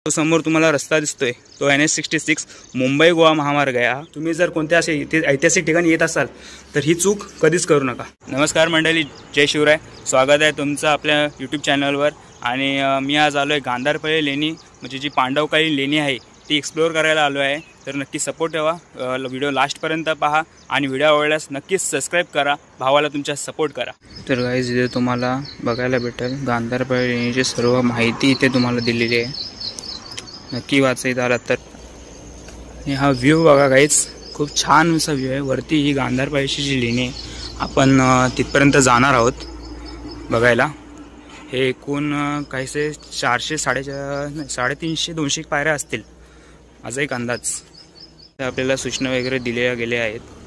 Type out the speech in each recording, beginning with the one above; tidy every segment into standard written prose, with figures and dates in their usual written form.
तो समोर तुम्हाला रस्ता दिसतोय तो NH66 मुंबई गोवा महामार्ग आहे। तुम्ही जर कोणत्या असे ऐतिहासिक ठिकाणी येत असाल तर ही चूक कधीच करू नका। नमस्कार मंडळी, जय शिवराय। स्वागत आहे तुमचं आपल्या यूट्यूब चॅनलवर। आणि मी आज आलो आहे गांधारपळे लेणी, म्हणजे जी पांडवकालीन लेणी आहे ती एक्सप्लोअर करायला आलो आहे। तर नक्की सपोर्ट ठेवा, व्हिडिओ लास्टपर्यंत पहा आणि व्हिडिओ आवडल्यास नक्कीच सबस्क्राईब करा, भावाला तुमच्या सपोर्ट करा। तर गाईज इथे तुम्हाला बघायला भेटेल गांधारपळे लेणीची सर्व माहिती इथे तुम्हाला दिलेली आहे, नक्की वाचायत आलात तर। आणि हा व्ह्यू बघा गाईज, खूप छान असा व्ह्यू आहे। वरती ही गांधारपळेची जी लेणी आहे आपण तिथपर्यंत जाणार आहोत बघायला। हे एकूण काहीसे 400 350 200 पायऱ्या असतील माझा एक अंदाज। आपल्याला सूचना वगैरे दिल्या गेल्या आहेत।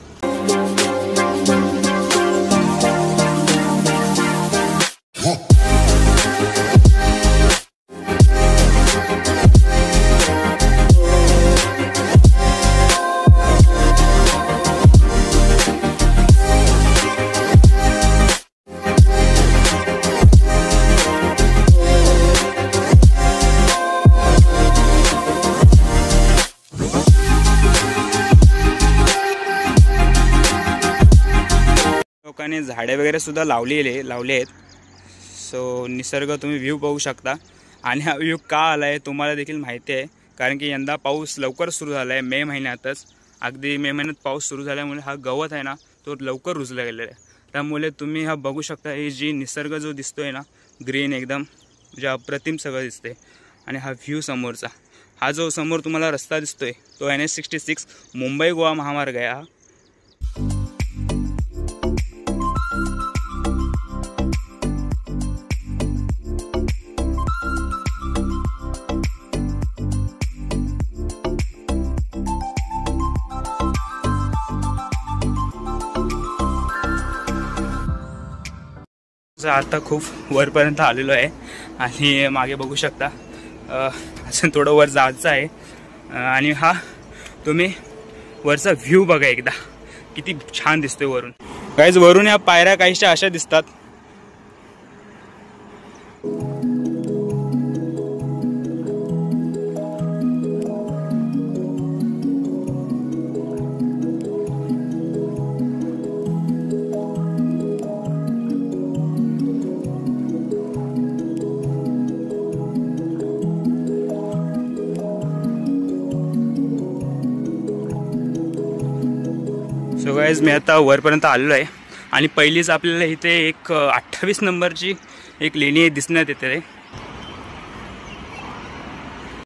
लोकांनी झाडे वगैरे सुद्धा लावले आहेत। सो निसर्ग तुम्ही व्ह्यू पाहू शकता। आणि हा व्ह्यू का आला आहे तुम्हाला देखील माहिती आहे, कारण की यंदा पाऊस लवकर सुरू झाला आहे। मे महिन्यातच, अगदी मे महिन्यात पाऊस सुरू झाल्यामुळे हा गवत आहे ना तो लवकर रुजला गेलेला आहे। त्यामुळे तुम्ही हा बघू शकता, ही जी निसर्ग जो दिसतोय ना ग्रीन, एकदम म्हणजे अप्रतिम सगळं दिसते। आणि हा व्ह्यू समोरचा, हा जो समोर तुम्हाला रस्ता दिसतोय तो NH66 मुंबई गोवा महामार्ग आहे। हा आता खूप वरपर्यंत आलेलो आहे आणि मागे बघू शकता अजून थोडं वर जायचं आहे। आणि हा तुम्ही वरचा व्ह्यू बघा एकदा, किती छान दिसतोय वरून। गाईज वरून या पायऱ्या काहीशा अशा दिसतात। सो गाईज मी आता वरपर्यंत आलेलो आहे आणि पहिलीच आपल्याला इथे एक 28 नंबरची एक लेणी दिसण्यात येते।